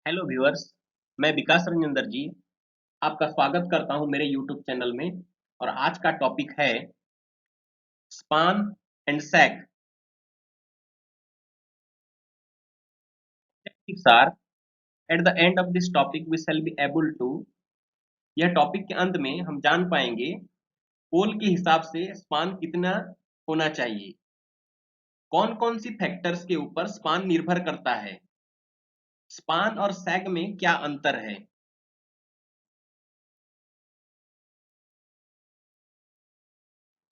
Hello viewers. मैं विकास रंजन दर्जी आपका स्वागत करता हूं मेरे यूट्यूब चैनल में। और आज का टॉपिक है span and sag. Sir, at the end of this topic we shall be able to, यह टॉपिक के अंत में हम जान पाएंगे पोल के हिसाब से स्पान कितना होना चाहिए, कौन कौन सी फैक्टर्स के ऊपर स्पान निर्भर करता है, स्पान और सैग में क्या अंतर है।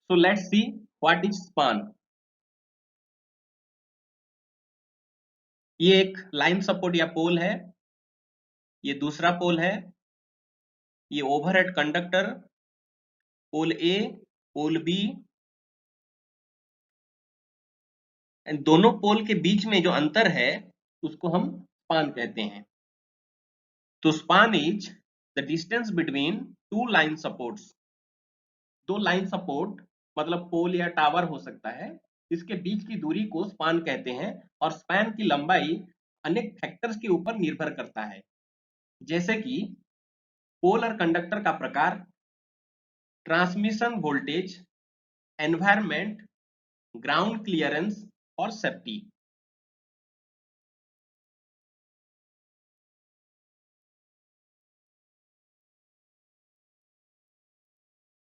So let's see what is span. ये एक लाइन सपोर्ट या पोल है, ये दूसरा पोल है, ये overhead conductor, pole A, pole B, and दोनों पोल के बीच में जो अंतर है उसको हम स्पान कहते हैं। तो span is the distance between two line supports. दो लाइन सपोर्ट मतलब पोल या टावर हो सकता है, इसके बीच की दूरी को स्पान कहते हैं। और स्पैन की लंबाई अनेक फैक्टर्स के ऊपर निर्भर करता है, जैसे कि पोल और कंडक्टर का प्रकार, transmission voltage, environment, ground clearance और safety.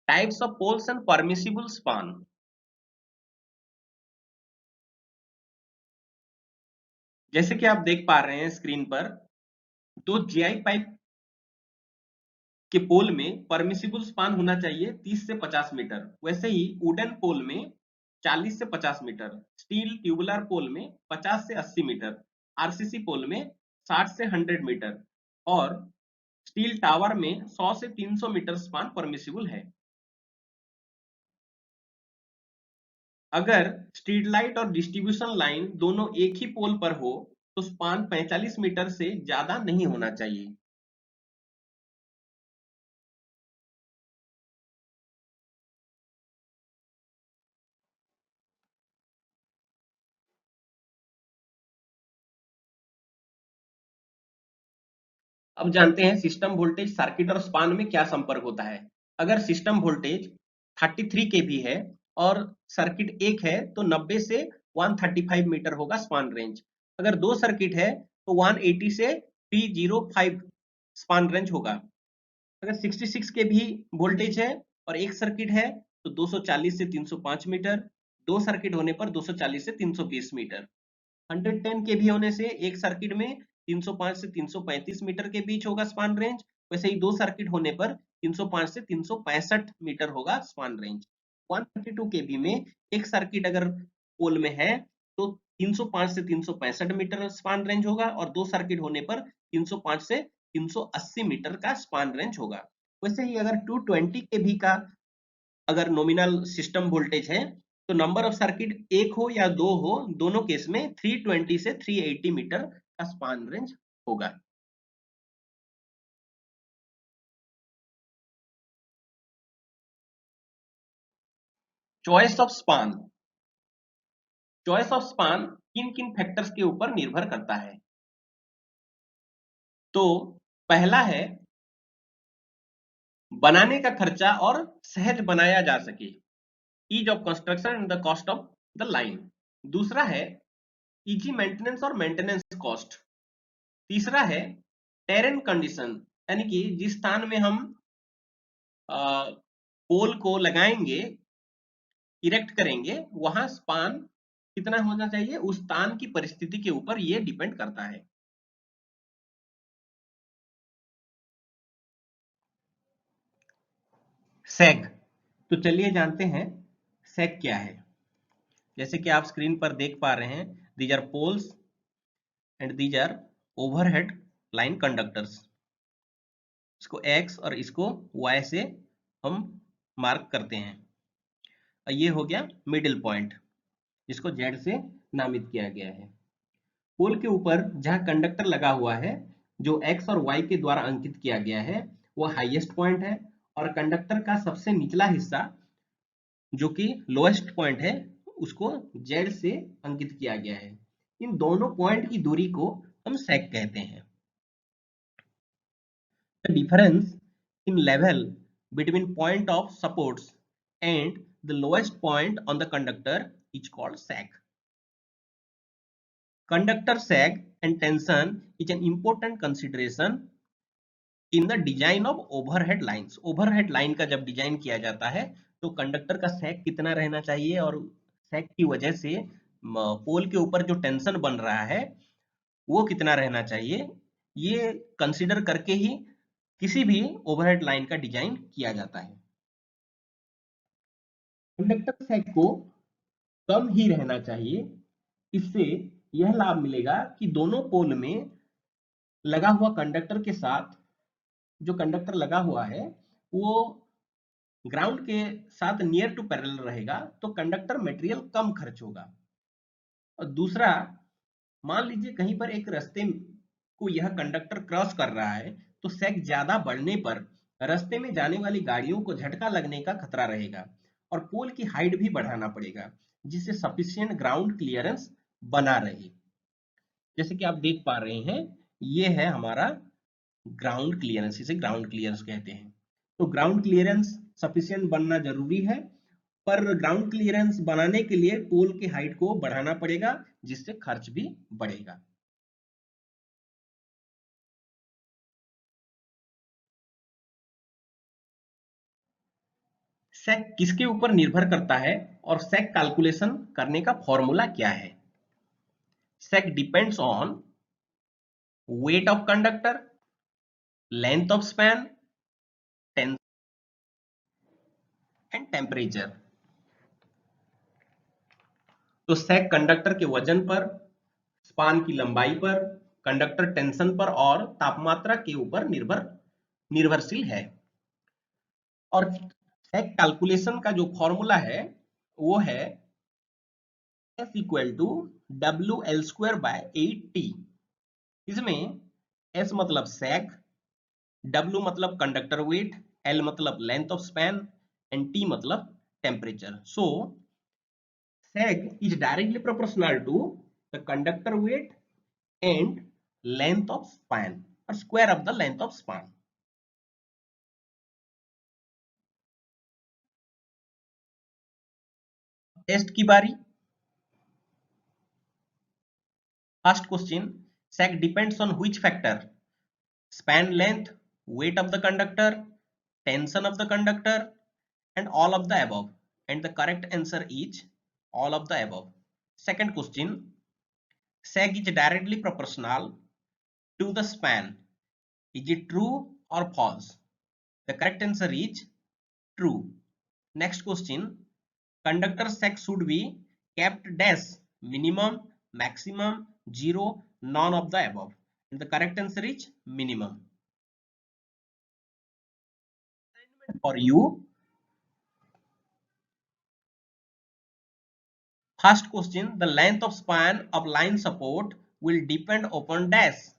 Types of poles and permissible span. जैसे कि आप देख पा रहे हैं स्क्रीन पर, दो जीआई पाइप के पोल में परमिसिबल स्पान होना चाहिए 30 से 50 मीटर। वैसे ही वुडन पोल में 40 से 50 मीटर, स्टील ट्यूबुलर पोल में 50 से 80 मीटर, आरसीसी पोल में 60 से 100 मीटर और स्टील टावर में 100 से 300 मीटर स्पान परमिसिबल है। अगर स्ट्रीट लाइट और डिस्ट्रीब्यूशन लाइन दोनों एक ही पोल पर हो तो स्पान 45 मीटर से ज्यादा नहीं होना चाहिए। अब जानते हैं सिस्टम वोल्टेज, सर्किट और स्पान में क्या संपर्क होता है। अगर सिस्टम वोल्टेज 33 केवी है और सर्किट एक है तो 90 से 135 मीटर होगा स्पान रेंज। अगर दो सर्किट है तो 180 से 305 स्पान रेंज होगा। अगर 66 के भी वोल्टेज है और एक सर्किट है तो 240 से 305 मीटर, दो सर्किट होने पर 240 से 320 मीटर। 110 के भी होने से एक सर्किट में 305 से 335 मीटर के बीच होगा स्पान रेंज। वैसे ही दो सर्किट होने पर 305 से 365 मीटर होगा स्पान रेंज। 132 केवी में एक सर्किट अगर पोल में है तो 305 से 365 मीटर स्पान रेंज होगा और दो सर्किट होने पर 305 से 380 मीटर का स्पान रेंज होगा। वैसे ही अगर 220 केवी का अगर नॉमिनल सिस्टम वोल्टेज है तो नंबर ऑफ सर्किट एक हो या दो हो, दोनों केस में 320 से 380 मीटर का स्पान रेंज होगा। Choice of span. Choice of span किन किन फैक्टर्स के ऊपर निर्भर करता है। तो पहला है बनाने का खर्चा और सहज बनाया जा सके, ease of construction and the cost of the line. दूसरा है इजी मेंटेनेंस और मेंटेनेंस कॉस्ट। तीसरा है टेरेन कंडीशन, यानी कि जिस स्थान में हम पोल को लगाएंगे, इरेक्ट करेंगे, वहां स्पान कितना होना चाहिए, उस स्थान की परिस्थिति के ऊपर ये डिपेंड करता है। सेग। तो चलिए जानते हैं सेग क्या है। जैसे कि आप स्क्रीन पर देख पा रहे हैं, these are poles and these are overhead line conductors. इसको एक्स और इसको वाई से हम मार्क करते हैं। और ये हो गया मिडिल पॉइंट, जिसको जेड से नामित किया गया है। पोल के ऊपर जहां कंडक्टर लगा हुआ है, जो एक्स और वाई के द्वारा अंकित किया गया है, वह हाईएस्ट पॉइंट है। और कंडक्टर का सबसे निचला हिस्सा जो कि लोएस्ट पॉइंट है, उसको जेड से अंकित किया गया है। इन दोनों पॉइंट की दूरी को हम सेक कहते हैं। The difference in level between point of supports and the lowest point on the conductor is called sag. Conductor sag and tension is an important consideration in the design of overhead lines. Overhead line का जब design किया जाता है तो conductor का सैग कितना रहना चाहिए और सैग की वजह से पोल के ऊपर जो टेंशन बन रहा है वो कितना रहना चाहिए, ये कंसिडर करके ही किसी भी ओवरहेड लाइन का डिजाइन किया जाता है। कंडक्टर सैग को कम ही रहना चाहिए, इससे यह लाभ मिलेगा कि दोनों पोल में लगा हुआ कंडक्टर के साथ जो कंडक्टर लगा हुआ है वो ग्राउंड के साथ नियर टू पैरेलल रहेगा तो कंडक्टर मटेरियल कम खर्च होगा। और दूसरा, मान लीजिए कहीं पर एक रास्ते को यह कंडक्टर क्रॉस कर रहा है तो सैग ज्यादा बढ़ने पर रास्ते में जाने वाली गाड़ियों को झटका लगने का खतरा रहेगा और पोल की हाइट भी बढ़ाना पड़ेगा जिससे सफिशिएंट ग्राउंड क्लियरेंस बना रहे। जैसे कि आप देख पा रहे हैं, ये है हमारा ग्राउंड क्लियरेंस, इसे ग्राउंड क्लियरेंस कहते हैं। तो ग्राउंड क्लियरेंस सफिशिएंट बनना जरूरी है, पर ग्राउंड क्लियरेंस बनाने के लिए पोल की हाइट को बढ़ाना पड़ेगा जिससे खर्च भी बढ़ेगा। सेक किसके ऊपर निर्भर करता है और सेक कैलकुलेशन करने का फॉर्मूला क्या है? Sag depends on weight of conductor, length of span, tension and temperature। तो सेक कंडक्टर के वजन पर, स्पान की लंबाई पर, कंडक्टर टेंशन पर और तापमात्रा के ऊपर निर्भरशील है। और सेक कैलकुलेशन का जो फॉर्मूला है वो है F इक्वल टू WL²/8T। इसमें S मतलब सैग, W मतलब कंडक्टर वेट, L मतलब length of span and T मतलब temperature. So sag is directly proportional to the conductor weight and length of span or square of the length of span। Test की बारी। First question, sag depends on which factor? Span length, weight of the conductor, tension of the conductor and all of the above, and the correct answer is all of the above। Second question, sag is directly proportional to the span, is it true or false? The correct answer is true। Next question, conductor sag should be kept dash, minimum, maximum, zero, none of the above, and the correct answer is minimum। For you, first question, the length of span of line support will depend upon dash।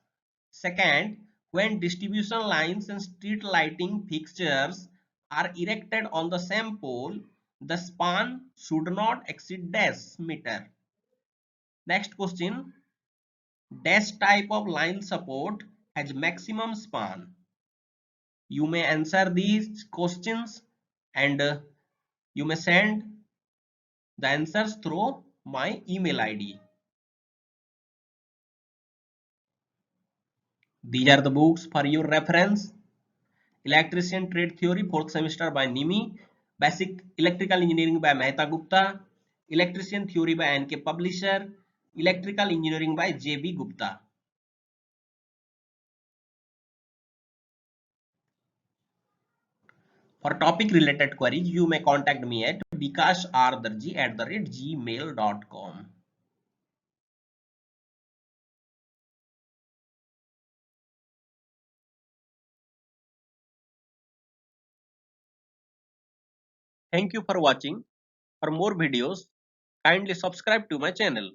Second, when distribution lines and street lighting fixtures are erected on the same pole, the span should not exceed dash meter। Next question, dash type of line support has maximum span? You may answer these questions and you may send the answers through my email ID। These are the books for your reference: Electrician Trade Theory 4th semester by Nimi, Basic Electrical Engineering by Mehta Gupta, Electrician Theory by NK Publisher, Electrical Engineering by JB Gupta। For topic related queries, you may contact me at vikasrdarji@gmail.com। Thank you for watching. For more videos, kindly subscribe to my channel।